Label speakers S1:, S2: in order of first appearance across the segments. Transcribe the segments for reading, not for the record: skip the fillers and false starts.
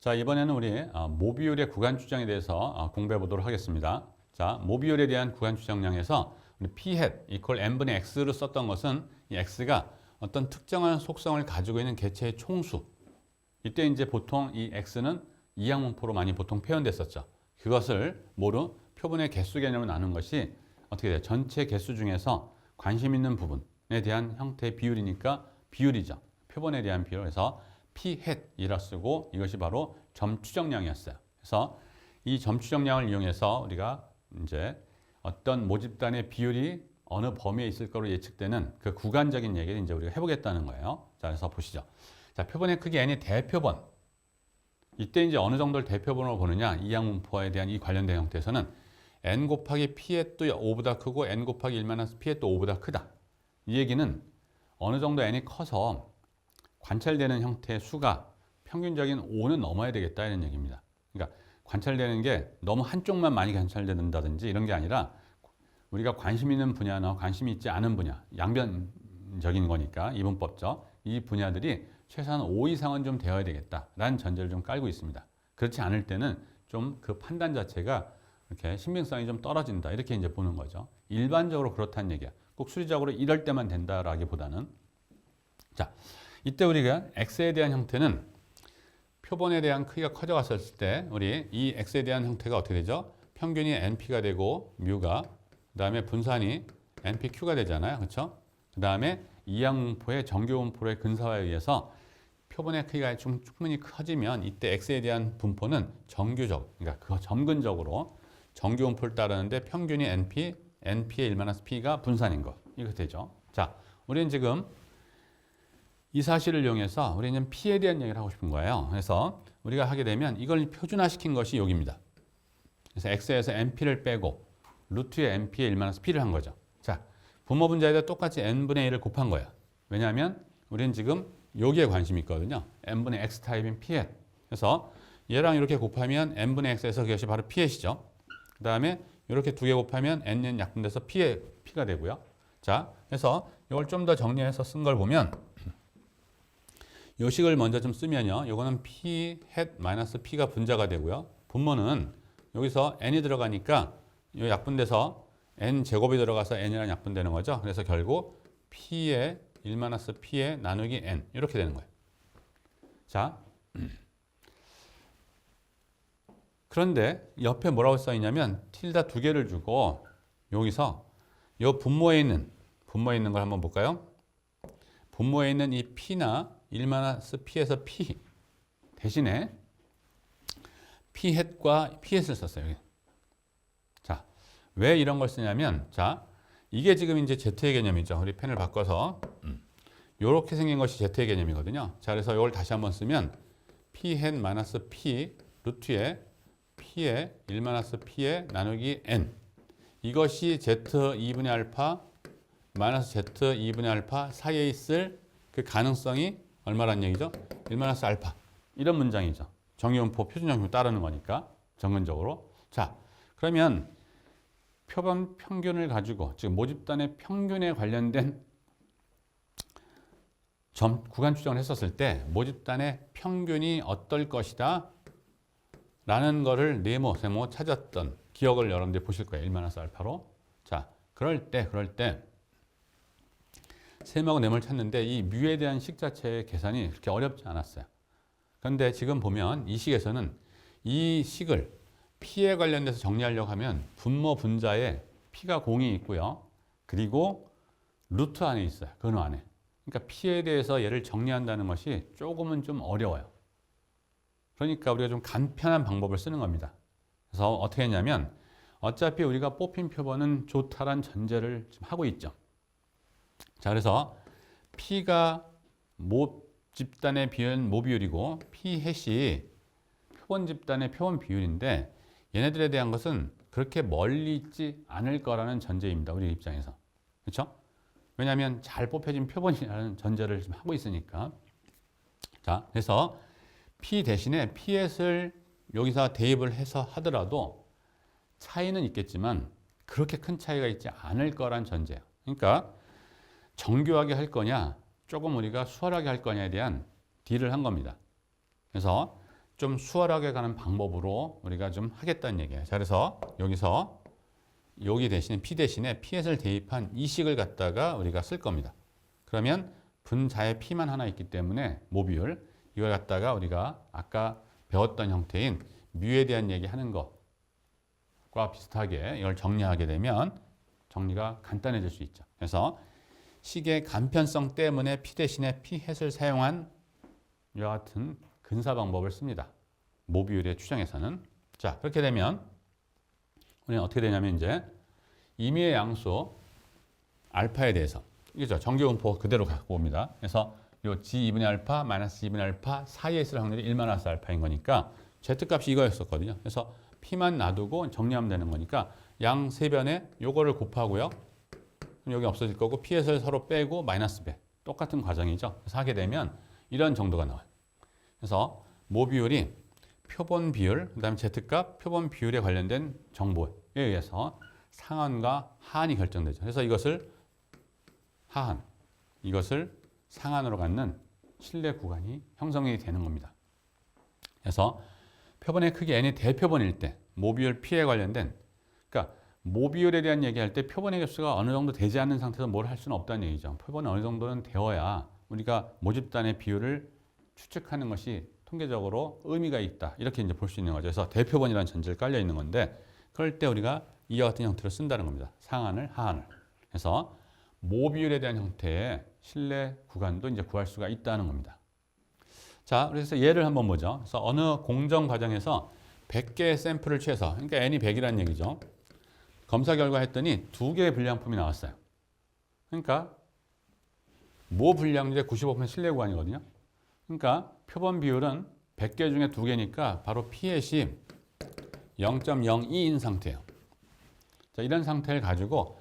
S1: 자, 이번에는 우리 모비율의 구간 추정에 대해서 공부해 보도록 하겠습니다. 자, 모비율에 대한 구간 추정량에서 우리 p hat equal n분의 x를 썼던 것은 이 x가 어떤 특정한 속성을 가지고 있는 개체의 총수. 이때 이제 보통 이 x는 이항분포로 많이 보통 표현됐었죠. 그것을 뭐로 표본의 개수 개념을 나눈 것이 어떻게 돼요? 전체 개수 중에서 관심 있는 부분에 대한 형태의 비율이니까 비율이죠. 표본에 대한 비율. 그래서 p hat이라 쓰고 이것이 바로 점 추정량이었어요. 그래서 이 점 추정량을 이용해서 우리가 이제 어떤 모집단의 비율이 어느 범위에 있을 거로 예측되는 그 구간적인 얘기를 이제 우리가 해보겠다는 거예요. 자, 그래서 보시죠. 자, 표본의 크기 n이 대표본. 이때 이제 어느 정도를 대표본으로 보느냐, 이항분포에 대한 이 관련된 형태에서는 n 곱하기 p hat도 5보다 크고 n 곱하기 1-p hat도 5보다 크다. 이 얘기는 어느 정도 n이 커서 관찰되는 형태의 수가 평균적인 5는 넘어야 되겠다 이런 얘기입니다. 그러니까 관찰되는 게 너무 한쪽만 많이 관찰된다든지 이런 게 아니라 우리가 관심 있는 분야나 관심이 있지 않은 분야, 양변적인 거니까 이분법적 이 분야들이 최소한 5 이상은 좀 되어야 되겠다라는 전제를 좀 깔고 있습니다. 그렇지 않을 때는 좀 그 판단 자체가 이렇게 신빙성이 좀 떨어진다 이렇게 이제 보는 거죠. 일반적으로 그렇다는 얘기야. 꼭 수리적으로 이럴 때만 된다라기보다는. 자, 이때 우리가 x에 대한 형태는 표본에 대한 크기가 커져갔을 때 우리 이 x에 대한 형태가 어떻게 되죠? 평균이 np가 되고 뮤가 그 다음에 분산이 npq가 되잖아요. 그렇죠? 그 다음에 이항분포의 정규분포의 근사화에 의해서 표본의 크기가 충분히 커지면 이때 x에 대한 분포는 정규적, 그러니까 그 점근적으로 정규분포를 따르는데 평균이 np의 1-p가 분산인 거. 이거 되죠. 자, 우리는 지금 이 사실을 이용해서 우리는 P에 대한 얘기를 하고 싶은 거예요. 그래서 우리가 하게 되면 이걸 표준화시킨 것이 여기입니다. 그래서 X에서 NP를 빼고 루트의 NP의 1-P를 한 거죠. 자, 분모 분자에다 똑같이 N분의 1을 곱한 거야. 왜냐하면 우리는 지금 여기에 관심이 있거든요. N분의 X 타입인 P hat. 그래서 얘랑 이렇게 곱하면 N분의 X에서 그것이 바로 P hat이죠. 그 다음에 이렇게 두 개 곱하면 N은 약분돼서 P가 되고요. 자, 그래서 이걸 좀 더 정리해서 쓴 걸 보면 요 식을 먼저 좀 쓰면요. 요거는 p hat 마이너스 p가 분자가 되고요. 분모는 여기서 n이 들어가니까 요 약분돼서 n 제곱이 들어가서 n이랑 약분되는 거죠. 그래서 결국 p의 1-p의 나누기 n 이렇게 되는 거예요. 자, 그런데 옆에 뭐라고 써 있냐면 tilde 두 개를 주고 여기서 요 분모에 있는 걸 한번 볼까요? 분모에 있는 이 p나 1-p에서 p 대신에 p hat과 p hat을 썼어요. 자, 왜 이런 걸 쓰냐면, 자, 이게 지금 이제 z의 개념이죠. 우리 펜을 바꿔서 이렇게 생긴 것이 z의 개념이거든요. 자, 그래서 이걸 다시 한번 쓰면 p hat-p 루트에 p의 1-p의 나누기 n 이것이 z2분의 알파 마이너스 z2분의 알파 사이에 있을 그 가능성이 얼마란 얘기죠? 1-알파. 이런 문장이죠. 정규분포 표준정규 따르는 거니까 정근적으로. 자, 그러면 표본 평균을 가지고 지금 모집단의 평균에 관련된 구간 추정을 했었을 때 모집단의 평균이 어떨 것이다 라는 거를 네모, 세모 찾았던 기억을 여러분들이 보실 거예요. 1-알파로. 자, 그럴 때 세모하고 네모를 찾는데 이 뮤에 대한 식 자체의 계산이 그렇게 어렵지 않았어요. 그런데 지금 보면 이 식에서는 이 식을 P에 관련돼서 정리하려고 하면 분모 분자에 P가 공이 있고요. 그리고 루트 안에 있어요. 근호 안에. 그러니까 P에 대해서 얘를 정리한다는 것이 조금은 좀 어려워요. 그러니까 우리가 좀 간편한 방법을 쓰는 겁니다. 그래서 어떻게 했냐면 어차피 우리가 뽑힌 표본은 좋다란 전제를 지금 하고 있죠. 자, 그래서 P가 모집단의 비율은 모비율이고 P hat이 표본 집단의 표본 비율인데 얘네들에 대한 것은 그렇게 멀리 있지 않을 거라는 전제입니다. 우리 입장에서. 그렇죠? 왜냐하면 잘 뽑혀진 표본이라는 전제를 지금 하고 있으니까. 자, 그래서 P 대신에 P hat을 여기서 대입을 해서 하더라도 차이는 있겠지만 그렇게 큰 차이가 있지 않을 거란 전제예요. 그러니까 정교하게 할 거냐, 조금 우리가 수월하게 할 거냐에 대한 딜을 한 겁니다. 그래서 좀 수월하게 가는 방법으로 우리가 좀 하겠다는 얘기예요. 자, 그래서 여기서 여기 대신에 P 대신에 P햇을 대입한 이 식을 갖다가 우리가 쓸 겁니다. 그러면 분자에 P만 하나 있기 때문에 모비율 이걸 갖다가 우리가 아까 배웠던 형태인 뮤에 대한 얘기하는 것과 비슷하게 이걸 정리하게 되면 정리가 간단해질 수 있죠. 그래서 식의 간편성 때문에 P 대신에 P햇을 사용한 이와 같은 근사 방법을 씁니다. 모비율의 추정에서는. 자, 그렇게 되면 우리는 어떻게 되냐면 이제 임의의 양수 알파에 대해서 이죠. 정규분포 그대로 갖고 옵니다. 그래서 요 G2분의 알파 마이너스 2분의 알파 사이에 있을 확률이 1 마이너스 알파인 거니까 Z값이 이거였었거든요. 그래서 P만 놔두고 정리하면 되는 거니까 양 세 변에 요거를 곱하고요. 그럼 여기 없어질 거고 P햇을 서로 빼고 마이너스 배. 똑같은 과정이죠. 그래서 하게 되면 이런 정도가 나와요. 그래서 모비율이 표본 비율, 그 다음에 Z값, 표본 비율에 관련된 정보에 의해서 상한과 하한이 결정되죠. 그래서 이것을 하한, 이것을 상한으로 갖는 신뢰 구간이 형성이 되는 겁니다. 그래서 표본의 크기 n이 대표본일 때 모비율 P에 관련된, 그러니까 모비율에 대한 얘기할 때 표본의 개수가 어느 정도 되지 않는 상태에서 뭘 할 수는 없다는 얘기죠. 표본이 어느 정도는 되어야 우리가 모집단의 비율을 추측하는 것이 통계적으로 의미가 있다. 이렇게 이제 볼 수 있는 거죠. 그래서 대표본이라는 전제를 깔려 있는 건데 그럴 때 우리가 이와 같은 형태로 쓴다는 겁니다. 상한을, 하한을. 그래서 모비율에 대한 형태의 신뢰 구간도 이제 구할 수가 있다는 겁니다. 자, 그래서 예를 한번 보죠. 그래서 어느 공정 과정에서 100개의 샘플을 취해서, 그러니까 n이 100이라는 얘기죠. 검사 결과 했더니 2개의 불량품이 나왔어요. 그러니까 모 불량률의 95% 신뢰 구간이거든요. 그러니까 표본 비율은 100개 중에 2개니까 바로 P햇이 0.02인 상태예요. 자, 이런 상태를 가지고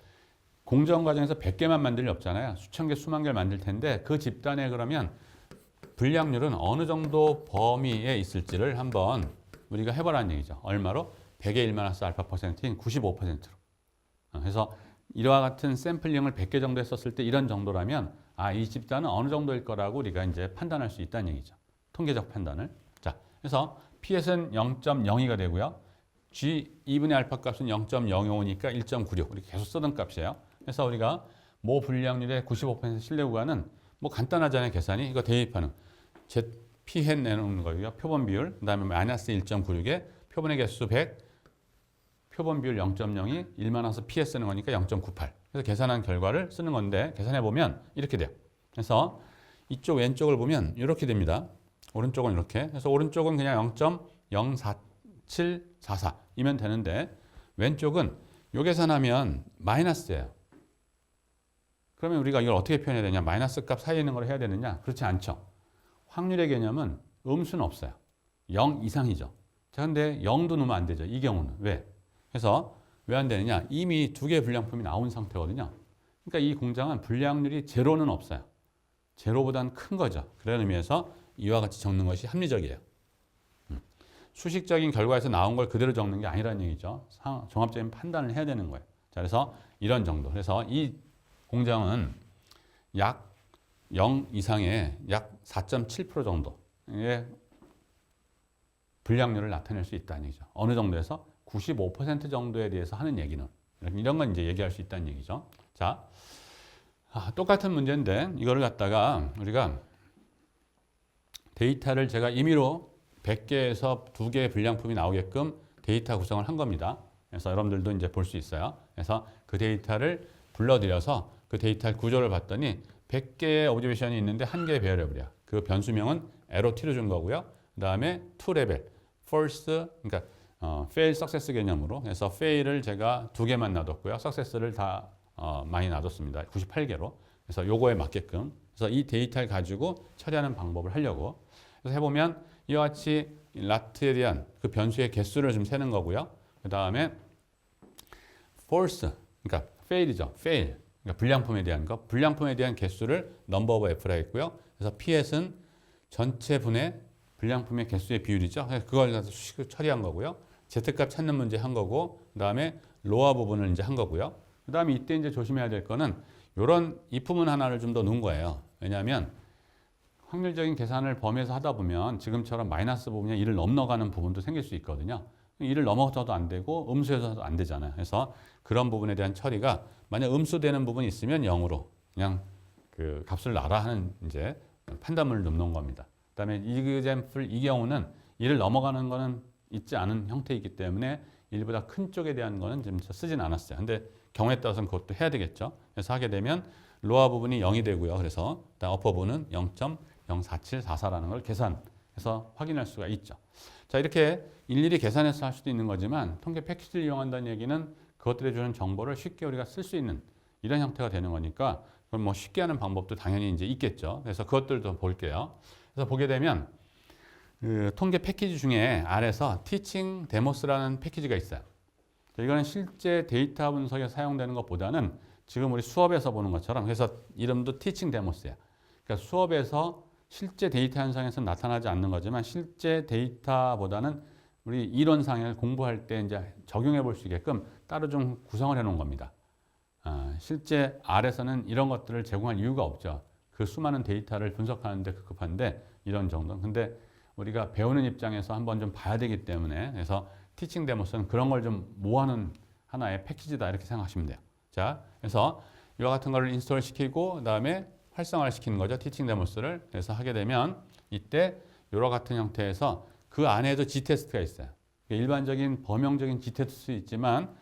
S1: 공정 과정에서 100개만 만들 리 없잖아요. 수천 개, 수만 개를 만들 텐데 그 집단에 그러면 불량률은 어느 정도 범위에 있을지를 한번 우리가 해보라는 얘기죠. 얼마로? 100의 1 마이너스 알파 퍼센트인 95%로. 그래서 이와 같은 샘플링을 100개 정도 했었을 때 이런 정도라면 이 집단은 어느 정도일 거라고 우리가 이제 판단할 수 있다는 얘기죠. 통계적 판단을. 자, 그래서 P햇은 0.02가 되고요. G2분의 알파 값은 0.055니까 1.96. 우리 계속 쓰던 값이에요. 그래서 우리가 모 불량률의 95% 신뢰 구간은 뭐 간단하잖아요. 계산이. 이거 대입하는 P햇 내놓는 거고요. 표본 비율, 그 다음에 마이너스 1.96에 표본의 개수 100, 표본 비율 0.02, 1 마이너스 P햇 쓰는 거니까 0.98. 그래서 계산한 결과를 쓰는 건데 계산해 보면 이렇게 돼요. 그래서 이쪽 왼쪽을 보면 이렇게 됩니다. 오른쪽은 이렇게. 그래서 오른쪽은 그냥 0.04744이면 되는데 왼쪽은 요 계산하면 마이너스예요. 그러면 우리가 이걸 어떻게 표현해야 되냐? 마이너스 값 사이에 있는 걸 해야 되느냐? 그렇지 않죠. 확률의 개념은 음수는 없어요. 0 이상이죠. 자, 근데 0도 넣으면 안 되죠. 이 경우는. 왜? 그래서 왜 안 되느냐? 이미 2개의 불량품이 나온 상태거든요. 그러니까 이 공장은 불량률이 제로는 없어요. 제로보다는 큰 거죠. 그런 의미에서 이와 같이 적는 것이 합리적이에요. 수식적인 결과에서 나온 걸 그대로 적는 게 아니라는 얘기죠. 종합적인 판단을 해야 되는 거예요. 자, 그래서 이런 정도. 그래서 이 공장은 약 0 이상의 약 4.7% 정도의 불량률을 나타낼 수 있다는 얘기죠. 어느 정도에서 95% 정도에 대해서 하는 얘기는 이런 건 이제 얘기할 수 있다는 얘기죠. 자, 똑같은 문제인데 이거를 갖다가 우리가 데이터를 제가 임의로 100개에서 2개의 불량품이 나오게끔 데이터 구성을 한 겁니다. 그래서 여러분들도 이제 볼 수 있어요. 그래서 그 데이터를 불러들여서 그 데이터 구조를 봤더니 100개의 오브저베이션이 있는데 1개의 베어러블이야. 그 변수명은 에러 t로 준 거고요. 그 다음에 2레벨, false, 그러니까 fail, success 개념으로. 그래서 fail을 제가 2개만 놔뒀고요. success를 다 많이 놔뒀습니다. 98개로. 그래서 요거에 맞게끔. 그래서 이 데이터를 가지고 처리하는 방법을 하려고. 그래서 해보면 이와 같이 라트에 대한 그 변수의 개수를 좀 세는 거고요. 그 다음에 false, 그러니까 fail이죠. fail. 그러니까 불량품에 대한 거. 불량품에 대한 개수를 number of f라 했고요. 그래서 P햇은 전체 분의 불량품의 개수의 비율이죠. 그걸 가서 수식을 처리한 거고요. Z값 찾는 문제 한 거고, 그 다음에 로아 부분을 이제 한 거고요. 그 다음에 이때 이제 조심해야 될 거는 이런 if문 하나를 좀 더 넣은 거예요. 왜냐하면 확률적인 계산을 범위에서 하다 보면 지금처럼 마이너스 부분이 1을 넘어가는 부분도 생길 수 있거든요. 1을 넘어서도 안 되고 음수에서도 안 되잖아요. 그래서 그런 부분에 대한 처리가 만약 음수되는 부분이 있으면 0으로 그냥 그 값을 놔라 하는 이제 판단문을 넣는 겁니다. 그다음에 이 경우는 1을 넘어가는 거는 있지 않은 형태이기 때문에 1보다 큰 쪽에 대한 거는 지금 쓰진 않았어요. 근데 경우에 따라서는 그것도 해야 되겠죠. 그래서 하게 되면 로어 부분이 0이 되고요. 그래서 어퍼 부분은 0.04744라는 걸 계산해서 확인할 수가 있죠. 자, 이렇게 일일이 계산해서 할 수도 있는 거지만 통계 패키지를 이용한다는 얘기는 그것들에 주는 정보를 쉽게 우리가 쓸 수 있는 이런 형태가 되는 거니까 그럼 뭐 쉽게 하는 방법도 당연히 이제 있겠죠. 그래서 그것들도 볼게요. 그래서 보게 되면 그 통계 패키지 중에 아래서 티칭 데모스라는 패키지가 있어요. 이거는 실제 데이터 분석에 사용되는 것보다는 지금 우리 수업에서 보는 것처럼 그래서 이름도 티칭 데모스야. 그러니까 수업에서 실제 데이터 현상에서 나타나지 않는 거지만 실제 데이터보다는 우리 이론상을 공부할 때 이제 적용해 볼 수 있게끔 따로 좀 구성을 해 놓은 겁니다. 실제 R에서는 이런 것들을 제공할 이유가 없죠. 그 수많은 데이터를 분석하는데 급급한데 이런 정도. 근데 우리가 배우는 입장에서 한번 좀 봐야 되기 때문에 그래서 티칭 데모스는 그런 걸 좀 모아놓은 하나의 패키지다 이렇게 생각하시면 돼요. 자, 그래서 이와 같은 거를 인스톨 시키고 그다음에 활성화를 시키는 거죠. 티칭 데모스를. 그래서 하게 되면 이때 이와 같은 형태에서 그 안에도 G테스트가 있어요. 일반적인 범용적인 G테스트 있지만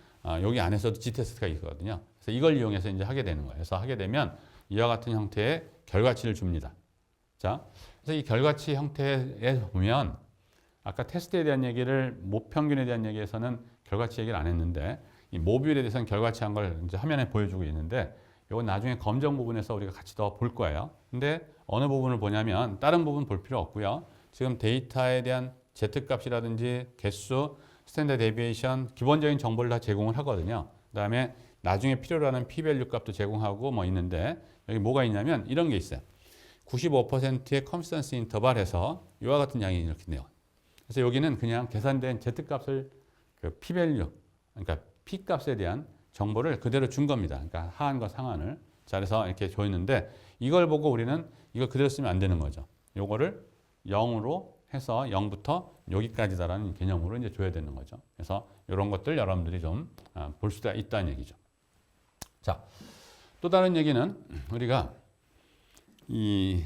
S1: 여기 안에서도 G테스트가 있거든요. 그래서 이걸 이용해서 이제 하게 되는 거예요. 그래서 하게 되면 이와 같은 형태의 결과치를 줍니다. 자, 그래서 이 결과치 형태에 보면 아까 테스트에 대한 얘기를 모평균에 대한 얘기에서는 결과치 얘기를 안 했는데 이 모듈에 대해서는 결과치 한 걸 이제 화면에 보여주고 있는데 이건 나중에 검정 부분에서 우리가 같이 더 볼 거예요. 근데 어느 부분을 보냐면 다른 부분 볼 필요 없고요. 지금 데이터에 대한 Z값이라든지 개수, 스탠다드 데비에이션 기본적인 정보를 다 제공을 하거든요. 그다음에 나중에 필요로 하는 p-밸류 값도 제공하고 뭐 있는데 여기 뭐가 있냐면 이런 게 있어요. 95%의 컨피던스 인터벌 해서 이와 같은 양이 이렇게 돼요. 그래서 여기는 그냥 계산된 Z값을 그 p-밸류 그러니까 p-값에 대한 정보를 그대로 준 겁니다. 그러니까 하한과 상한을. 자, 그래서 이렇게 줘 있는데 이걸 보고 우리는 이걸 그대로 쓰면 안 되는 거죠. 요거를 0으로 해서 0부터 여기까지다라는 개념으로 이제 줘야 되는 거죠. 그래서 이런 것들 여러분들이 좀 볼 수가 있다는 얘기죠. 자, 또 다른 얘기는 우리가 이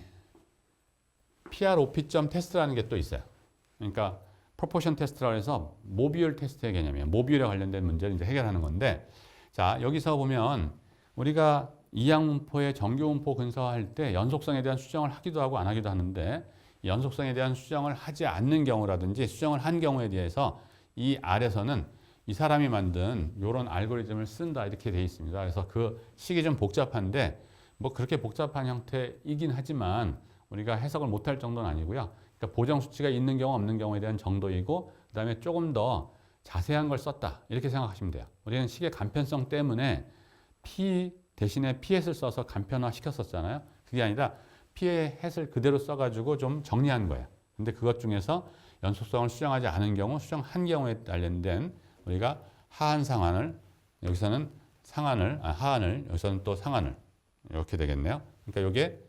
S1: PROP.점 테스트라는 게 또 있어요. 그러니까 프로포션 테스트라고 해서 모비율 테스트의 개념이에요. 모비율에 관련된 문제를 이제 해결하는 건데 자, 여기서 보면 우리가 이항문포의 정규문포 근서화할 때 연속성에 대한 수정을 하기도 하고 안 하기도 하는데 연속성에 대한 수정을 하지 않는 경우라든지 수정을 한 경우에 대해서 이 R에서는 이 사람이 만든 이런 알고리즘을 쓴다 이렇게 되어 있습니다. 그래서 그 식이 좀 복잡한데 뭐 그렇게 복잡한 형태이긴 하지만 우리가 해석을 못할 정도는 아니고요. 그러니까 보정 수치가 있는 경우 없는 경우에 대한 정도이고 그다음에 조금 더 자세한 걸 썼다 이렇게 생각하시면 돼요. 우리는 식의 간편성 때문에 P 대신에 P햇을 써서 간편화 시켰었잖아요. 그게 아니라 P햇을 그대로 써가지고 좀 정리한 거예요. 근데 그것 중에서 연속성을 수정하지 않은 경우, 수정한 경우에 관련된 우리가 하한 상한을 여기서는 상한을 하한을 여기서는 또 상한을 이렇게 되겠네요. 그러니까 이게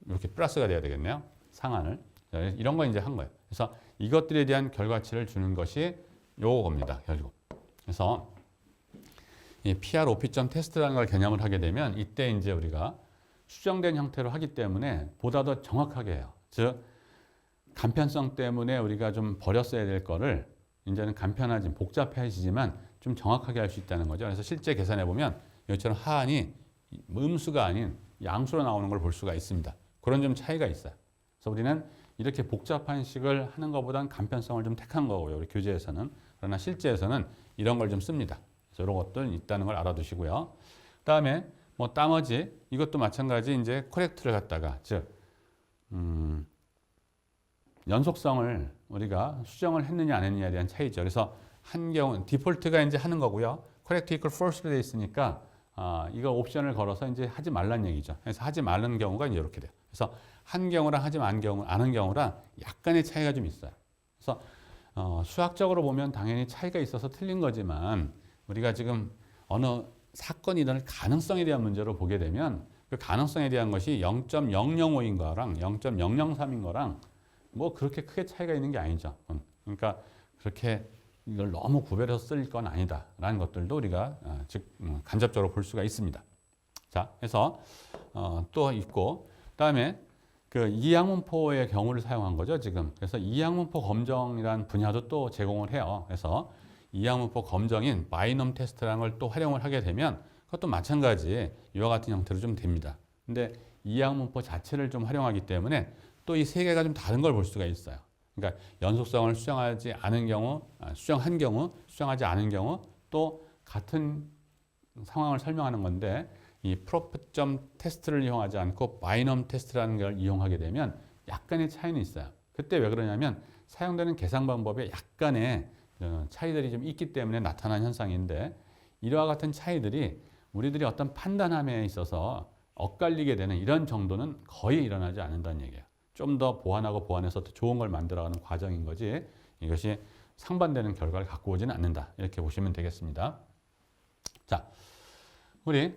S1: 이렇게 플러스가 돼야 되겠네요. 상한을 이런 거 이제 한 거예요. 그래서 이것들에 대한 결과치를 주는 것이 요겁니다. 결국. 그래서 이 PROP.점 테스트라는 걸 개념을 하게 되면 이때 이제 우리가 수정된 형태로 하기 때문에 보다 더 정확하게 해요. 즉 간편성 때문에 우리가 좀 버렸어야 될 거를 이제는 간편하지 복잡해지지만 좀 정확하게 할 수 있다는 거죠. 그래서 실제 계산해 보면 이처럼 하한이 음수가 아닌 양수로 나오는 걸 볼 수가 있습니다. 그런 좀 차이가 있어요. 그래서 우리는 이렇게 복잡한 식을 하는 것보다는 간편성을 좀 택한 거고요. 우리 교재에서는. 그러나 실제에서는 이런 걸 좀 씁니다. 그래서 이런 것들 있다는 걸 알아두시고요. 그다음에 뭐 나머지 이것도 마찬가지 이제 코렉트를 갖다가 즉 연속성을 우리가 수정을 했느냐 안 했느냐에 대한 차이죠. 그래서 한 경우 디폴트가 이제 하는 거고요. correct equal false로 되어 있으니까 이거 옵션을 걸어서 이제 하지 말란 얘기죠. 그래서 하지 말는 경우가 이제 이렇게 돼요. 그래서 한 경우랑 하지 않은 경우랑 약간의 차이가 좀 있어요. 그래서 수학적으로 보면 당연히 차이가 있어서 틀린 거지만 우리가 지금 어느 사건이 일어날 가능성에 대한 문제로 보게 되면 그 가능성에 대한 것이 0.005인 거랑 0.003인 거랑 뭐 그렇게 크게 차이가 있는 게 아니죠. 그러니까 그렇게 이걸 너무 구별해서 쓸 건 아니다라는 것들도 우리가 간접적으로 볼 수가 있습니다. 자, 그래서 또 있고, 그다음에 그 이항문포의 경우를 사용한 거죠, 지금. 그래서 이항문포 검정이라는 분야도 또 제공을 해요. 그래서 이항문포 검정인 바이넘 테스트라는 걸 또 활용을 하게 되면 그것도 마찬가지 이와 같은 형태로 좀 됩니다. 근데 이항문포 자체를 좀 활용하기 때문에 또 이 세 개가 좀 다른 걸 볼 수가 있어요. 그러니까 연속성을 수정하지 않은 경우, 수정한 경우, 수정하지 않은 경우, 또 같은 상황을 설명하는 건데 이 프로프점 테스트를 이용하지 않고 바이넘 테스트라는 걸 이용하게 되면 약간의 차이는 있어요. 그때 왜 그러냐면 사용되는 계산 방법에 약간의 차이들이 좀 있기 때문에 나타난 현상인데, 이와 같은 차이들이 우리들이 어떤 판단함에 있어서 엇갈리게 되는 이런 정도는 거의 일어나지 않는다는 얘기예요. 좀 더 보완하고 보완해서 더 좋은 걸 만들어가는 과정인 거지, 이것이 상반되는 결과를 갖고 오지는 않는다, 이렇게 보시면 되겠습니다. 자, 우리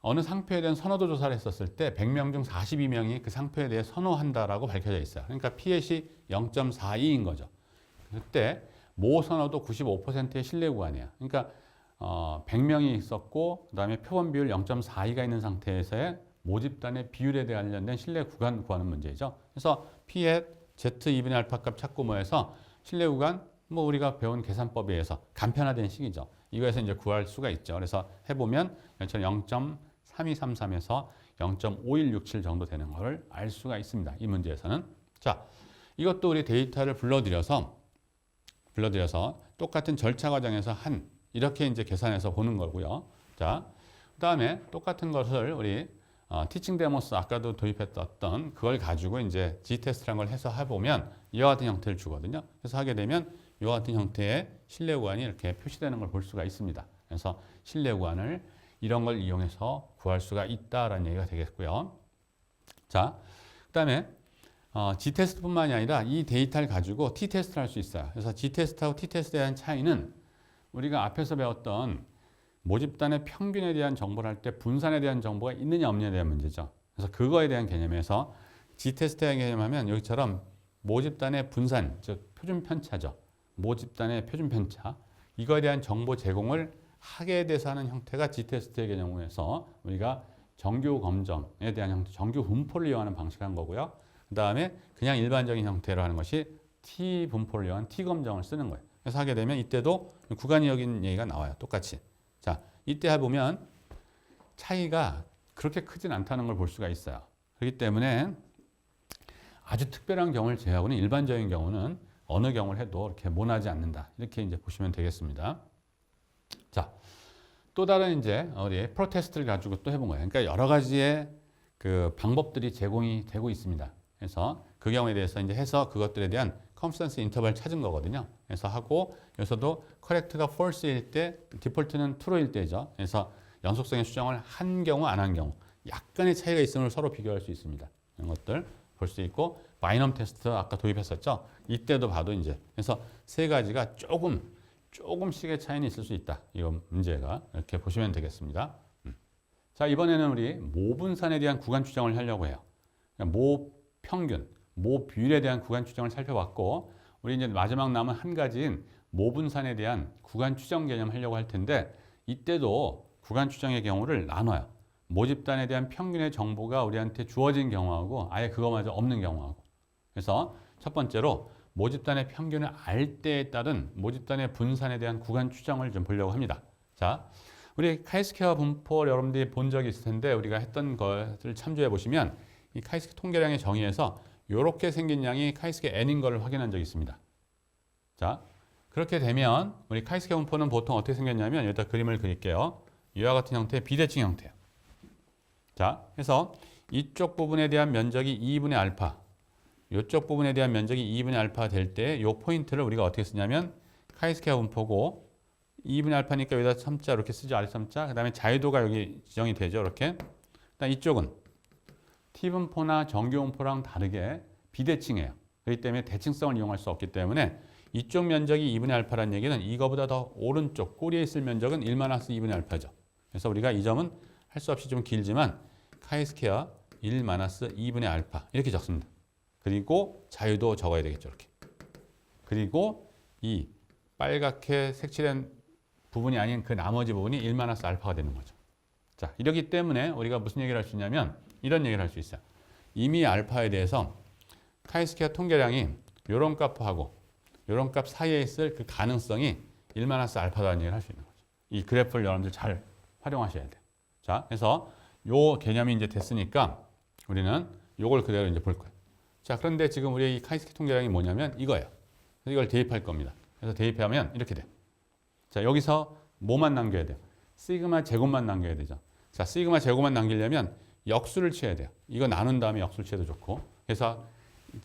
S1: 어느 상표에 대한 선호도 조사를 했었을 때 100명 중 42명이 그 상표에 대해 선호한다라고 밝혀져 있어요. 그러니까 피햇이 0.42인 거죠. 그때 모 선호도 95%의 신뢰 구간이에요. 그러니까 100명이 있었고 그다음에 표본 비율 0.42가 있는 상태에서의 모집단의 비율에 관련된 신뢰 구간 구하는 문제죠. 그래서 P햇 Z2분의 알파 값 찾고 뭐해서 신뢰 구간 뭐 우리가 배운 계산법에 의해서 간편화된 식이죠. 이거에서 이제 구할 수가 있죠. 그래서 해보면 0.3233에서 0.5167 정도 되는 걸 알 수가 있습니다. 이 문제에서는. 자, 이것도 우리 데이터를 불러들여서 똑같은 절차 과정에서 이렇게 이제 계산해서 보는 거고요. 자, 그 다음에 똑같은 것을 우리 티칭 데모스 아까도 도입했던 그걸 가지고 이제 G테스트라는 걸 해서 해보면 이와 같은 형태를 주거든요. 그래서 하게 되면 이와 같은 형태의 신뢰 구간이 이렇게 표시되는 걸 볼 수가 있습니다. 그래서 신뢰 구간을 이런 걸 이용해서 구할 수가 있다라는 얘기가 되겠고요. 자, 그 다음에 G테스트뿐만이 아니라 이 데이터를 가지고 T테스트를 할 수 있어요. 그래서 G테스트하고 T테스트에 대한 차이는 우리가 앞에서 배웠던 모집단의 평균에 대한 정보를 할 때 분산에 대한 정보가 있느냐 없느냐에 대한 문제죠. 그래서 그거에 대한 개념에서 G테스트의 개념하면 여기처럼 모집단의 분산, 즉 표준 편차죠. 모집단의 표준 편차, 이거에 대한 정보 제공을 하게 돼서 하는 형태가 G테스트의 개념에서 우리가 정규 검정에 대한 형태, 정규 분포를 이용하는 방식을 한 거고요. 그 다음에 그냥 일반적인 형태로 하는 것이 T 분포를 이용한 T 검정을 쓰는 거예요. 그래서 하게 되면 이때도 구간이역인 얘기가 나와요. 똑같이. 자, 이때 해보면 차이가 그렇게 크진 않다는 걸 볼 수가 있어요. 그렇기 때문에 아주 특별한 경우를 제외하고는 일반적인 경우는 어느 경우를 해도 이렇게 모나지 않는다. 이렇게 이제 보시면 되겠습니다. 자, 또 다른 이제 우리 프로테스트를 가지고 또 해본 거예요. 그러니까 여러 가지의 그 방법들이 제공이 되고 있습니다. 그래서 그 경우에 대해서 이제 해서 그것들에 대한 컨피던스 인터벌 찾은 거거든요. 그래서 하고 여기서도 커렉트가 false일 때 디폴트는 true일 때죠. 그래서 연속성의 수정을 한 경우 안 한 경우 약간의 차이가 있음을 서로 비교할 수 있습니다. 이런 것들 볼 수 있고 바이넘 테스트 아까 도입했었죠. 이때도 봐도 이제 그래서 세 가지가 조금씩의 차이는 있을 수 있다. 이건 문제가 이렇게 보시면 되겠습니다. 자, 이번에는 우리 모분산에 대한 구간 추정을 하려고 해요. 모 평균, 모 비율에 대한 구간 추정을 살펴봤고 우리 이제 마지막 남은 한 가지인 모분산에 대한 구간 추정 개념 하려고 할 텐데 이때도 구간 추정의 경우를 나눠요. 모집단에 대한 평균의 정보가 우리한테 주어진 경우하고 아예 그거마저 없는 경우하고. 그래서 첫 번째로 모집단의 평균을 알 때에 따른 모집단의 분산에 대한 구간 추정을 좀 보려고 합니다. 자, 우리 카이스케어 분포 여러분들이 본 적이 있을 텐데 우리가 했던 것을 참조해 보시면 이 카이스케 통계량의 정의에서 이렇게 생긴 양이 카이스케 n인 것을 확인한 적이 있습니다. 자, 그렇게 되면 우리 카이스케 분포는 보통 어떻게 생겼냐면 여기다 그림을 그릴게요. 이와 같은 형태의 비대칭 형태예요. 자, 그래서 이쪽 부분에 대한 면적이 2분의 알파, 이쪽 부분에 대한 면적이 2분의 알파 될 때 이 포인트를 우리가 어떻게 쓰냐면 카이스케어 분포고 2분의 알파니까 여기다 3자 이렇게 쓰죠. 아래 3자. 그 다음에 자유도가 여기 지정이 되죠. 이렇게. 일단 이쪽은 T분포나 정규분포랑 다르게 비대칭이에요. 그렇기 때문에 대칭성을 이용할 수 없기 때문에 이쪽 면적이 2분의 알파라는 얘기는 이거보다 더 오른쪽 꼬리에 있을 면적은 1-2분의 알파죠. 그래서 우리가 이 점은 할 수 없이 좀 길지만 카이스퀘어 1 마이너스 2분의 알파 이렇게 적습니다. 그리고 자유도 적어야 되겠죠. 이렇게. 그리고 이 빨갛게 색칠된 부분이 아닌 그 나머지 부분이 1 마이너스 알파가 되는 거죠. 자, 이러기 때문에 우리가 무슨 얘기를 할 수 있냐면 이런 얘기를 할 수 있어요. 이미 알파에 대해서 카이스퀘어 통계량이 이런 값하고 이런 값 사이에 있을 그 가능성이 1 마이너스 알파다는 얘기를 할 수 있는 거죠. 이 그래프를 여러분들 잘 활용하셔야 돼요. 자, 그래서 요 개념이 이제 됐으니까 우리는 요걸 그대로 이제 볼 거예요. 자, 그런데 지금 우리 이 카이스퀘어 통계량이 뭐냐면 이거예요. 그래서 이걸 대입할 겁니다. 그래서 대입하면 이렇게 돼요. 자, 여기서 뭐만 남겨야 돼요? 시그마 제곱만 남겨야 되죠. 자, 시그마 제곱만 남기려면 역수를 취해야 돼요. 이거 나눈 다음에 역수를 취해도 좋고. 그래서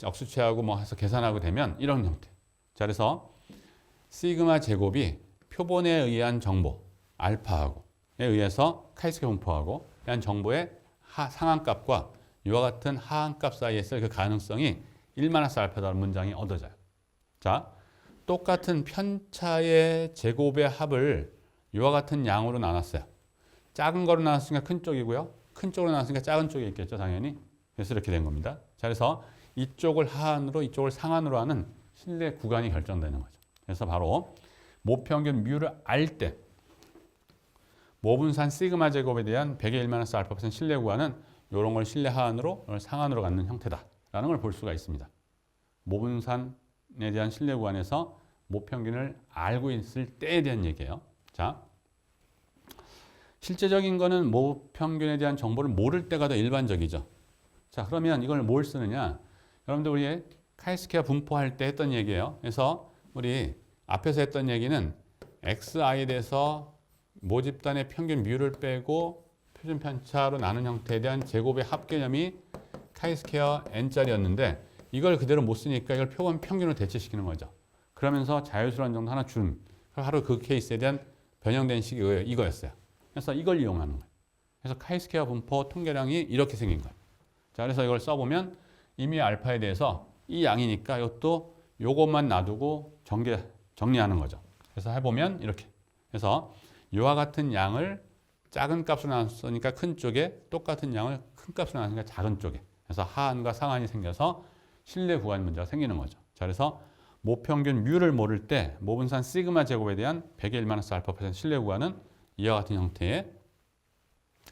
S1: 역수 취하고 뭐 해서 계산하고 되면 이런 형태. 자, 그래서 시그마 제곱이 표본에 의한 정보 알파하고에 의해서 카이스퀘어 분포하고 대한 정보의 상한값과 이와 같은 하한값 사이에 있을 그 가능성이 1 마이너스 알파다는 문장이 얻어져요. 자, 똑같은 편차의 제곱의 합을 이와 같은 양으로 나눴어요. 작은 거로 나눴으니까 큰 쪽이고요. 큰 쪽으로 나눴으니까 작은 쪽이 있겠죠, 당연히. 그래서 이렇게 된 겁니다. 자, 그래서 이쪽을 하한으로 이쪽을 상한으로 하는 신뢰 구간이 결정되는 거죠. 그래서 바로 모평균 뮤를 알 때 모분산 시그마 제곱에 대한 100의 1 마이너스 알파 퍼센트 신뢰 구간은 이런 걸 신뢰 하한으로 상한으로 갖는 형태다라는 걸 볼 수가 있습니다. 모분산에 대한 신뢰 구간에서 모평균을 알고 있을 때에 대한 얘기예요. 자, 실제적인 거는 모평균에 대한 정보를 모를 때가 더 일반적이죠. 자, 그러면 이걸 뭘 쓰느냐? 여러분들 우리 카이스퀘어 분포할 때 했던 얘기예요. 그래서 우리 앞에서 했던 얘기는 xi에 대해서 모집단의 평균 뮤를 빼고 표준 편차로 나눈 형태에 대한 제곱의 합 개념이 카이스퀘어 n짜리였는데 이걸 그대로 못 쓰니까 이걸 표본 평균으로 대체시키는 거죠. 그러면서 자유수란 정도 하나 준 하루 그 케이스에 대한 변형된 식이 이거였어요. 그래서 이걸 이용하는 거예요. 그래서 카이스퀘어 분포 통계량이 이렇게 생긴 거예요. 자, 그래서 이걸 써보면 이미 알파에 대해서 이 양이니까 이것도 요것만 놔두고 정리하는 거죠. 그래서 해보면 이렇게. 그래서 이와 같은 양을 작은 값으로 나눴으니까 큰 쪽에 똑같은 양을 큰 값으로 나눴으니까 작은 쪽에. 그래서 하한과 상한이 생겨서 신뢰 구간 문제가 생기는 거죠. 자, 그래서 모평균 뮤를 모를 때 모분산 시그마 제곱에 대한 100의 1 마이너스 알파 퍼센트 신뢰 구간은 이와 같은 형태의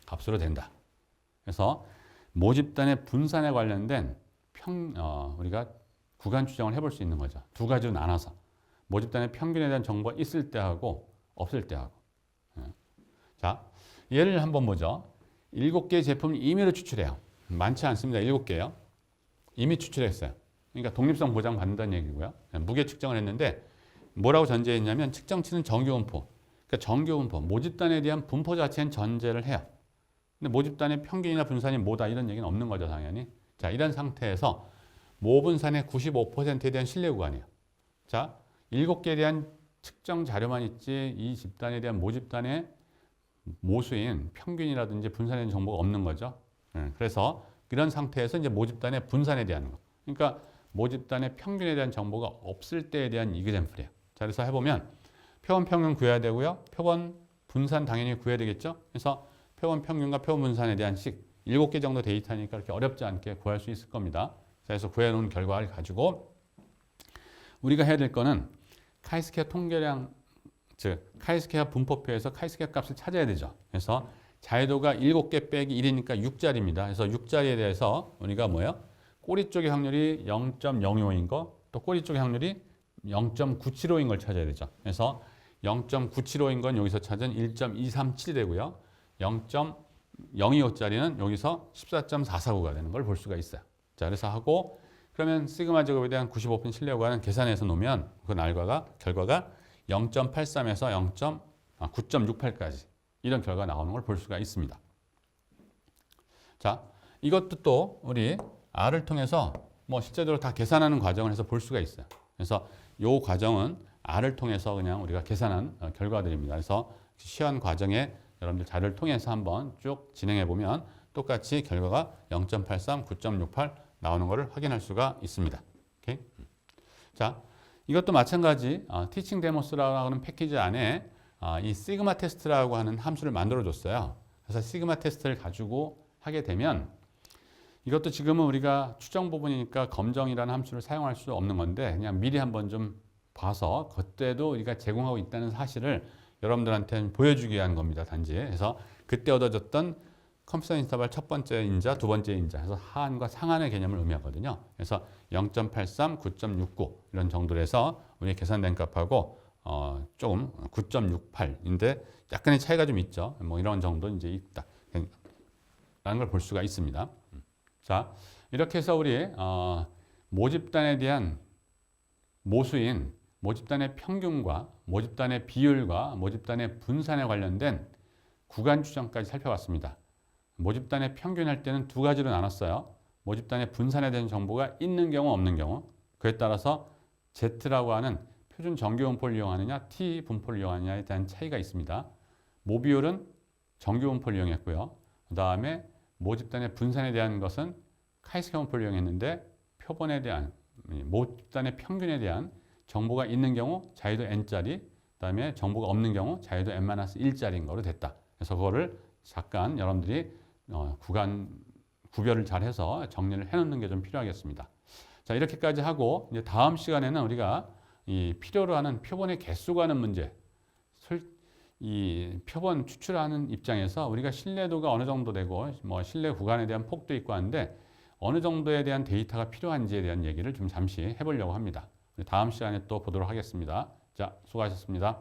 S1: 값으로 된다. 그래서 모집단의 분산에 관련된 우리가 구간 추정을 해볼 수 있는 거죠. 두 가지로 나눠서 모집단의 평균에 대한 정보가 있을 때하고 없을 때하고. 자, 예를 한번 보죠. 7개의 제품을 임의로 추출해요. 많지 않습니다. 7개요. 이미 추출했어요. 그러니까 독립성 보장 받는다는 얘기고요. 무게 측정을 했는데 뭐라고 전제했냐면 측정치는 정규 분포. 그러니까 정규 분포, 모집단에 대한 분포 자체는 전제를 해요. 근데 모집단의 평균이나 분산이 뭐다 이런 얘기는 없는 거죠, 당연히. 자, 이런 상태에서 모분산의 95%에 대한 신뢰 구간이에요. 자, 7개에 대한 측정 자료만 있지 이 집단에 대한 모집단의 모수인 평균이라든지 분산에 대한 정보가 없는 거죠. 그래서 이런 상태에서 이제 모집단의 분산에 대한 거. 그러니까 모집단의 평균에 대한 정보가 없을 때에 대한 이그젬플이에요. 자, 그래서 해보면 표본 평균 구해야 되고요. 표본 분산 당연히 구해야 되겠죠. 그래서 표본 평균과 표본 분산에 대한 식 7개 정도 데이터니까 그렇게 어렵지 않게 구할 수 있을 겁니다. 자, 그래서 구해놓은 결과를 가지고 우리가 해야 될 거는 카이스퀘어 통계량, 즉 카이스퀘어 분포표에서 카이스퀘어 값을 찾아야 되죠. 그래서 자유도가 7개 빼기 1이니까 6자리입니다. 그래서 6자리에 대해서 우리가 뭐예요? 꼬리 쪽의 확률이 0.05인 거, 또 꼬리 쪽의 확률이 0.975인 걸 찾아야 되죠. 그래서 0.975인 건 여기서 찾은 1.237이 되고요. 0.025짜리는 여기서 14.449가 되는 걸 볼 수가 있어요. 자, 그래서 하고 그러면 시그마 제곱에 대한 95% 신뢰 구간은 계산해서 놓으면 그 결과가 0.83에서 9.68까지 이런 결과가 나오는 걸 볼 수가 있습니다. 자, 이것도 또 우리 R을 통해서 뭐 실제적으로 다 계산하는 과정을 해서 볼 수가 있어요. 그래서 이 과정은 R을 통해서 그냥 우리가 계산한 결과들입니다. 그래서 시연 과정에 여러분들 자료를 통해서 한번 쭉 진행해 보면 똑같이 결과가 0.83, 9.68 나오는 것을 확인할 수가 있습니다. 오케이? 자, 이것도 마찬가지 티칭 데모스라고 하는 패키지 안에 이 시그마 테스트라고 하는 함수를 만들어 줬어요. 그래서 시그마 테스트를 가지고 하게 되면 이것도 지금은 우리가 추정 부분이니까 검정이라는 함수를 사용할 수 없는 건데 그냥 미리 한번 좀 봐서 그때도 우리가 제공하고 있다는 사실을 여러분들한테 보여주기 위한 겁니다. 단지. 그래서 그때 얻어졌던 컴퓨터 인터벌 첫 번째 인자, 두 번째 인자 해서 하한과 상한의 개념을 의미하거든요. 그래서 0.83, 9.69 이런 정도로 해서 우리 계산된 값하고 조금 9.68인데 약간의 차이가 좀 있죠. 뭐 이런 정도 이제 있다. 라는 걸 볼 수가 있습니다. 자, 이렇게 해서 우리 모집단에 대한 모수인 모집단의 평균과 모집단의 비율과 모집단의 분산에 관련된 구간 추정까지 살펴봤습니다. 모집단의 평균 할 때는 두 가지로 나눴어요. 모집단의 분산에 대한 정보가 있는 경우 없는 경우. 그에 따라서 Z라고 하는 표준 정규 분포를 이용하느냐 T 분포를 이용하느냐에 대한 차이가 있습니다. 모비율은 정규 분포를 이용했고요. 그 다음에 모집단의 분산에 대한 것은 카이스케 분포를 이용했는데 표본에 대한 모집단의 평균에 대한 정보가 있는 경우 자유도 n짜리, 그 다음에 정보가 없는 경우 자유도 n-1짜리인 거로 됐다. 그래서 그거를 잠깐 여러분들이 구별을 잘 해서 정리를 해놓는 게 좀 필요하겠습니다. 자, 이렇게까지 하고 이제 다음 시간에는 우리가 이 필요로 하는 표본의 개수 가는 문제, 이 표본 추출하는 입장에서 우리가 신뢰도가 어느 정도 되고 뭐 신뢰 구간에 대한 폭도 있고 하는데 어느 정도에 대한 데이터가 필요한지에 대한 얘기를 좀 잠시 해보려고 합니다. 다음 시간에 또 보도록 하겠습니다. 자, 수고하셨습니다.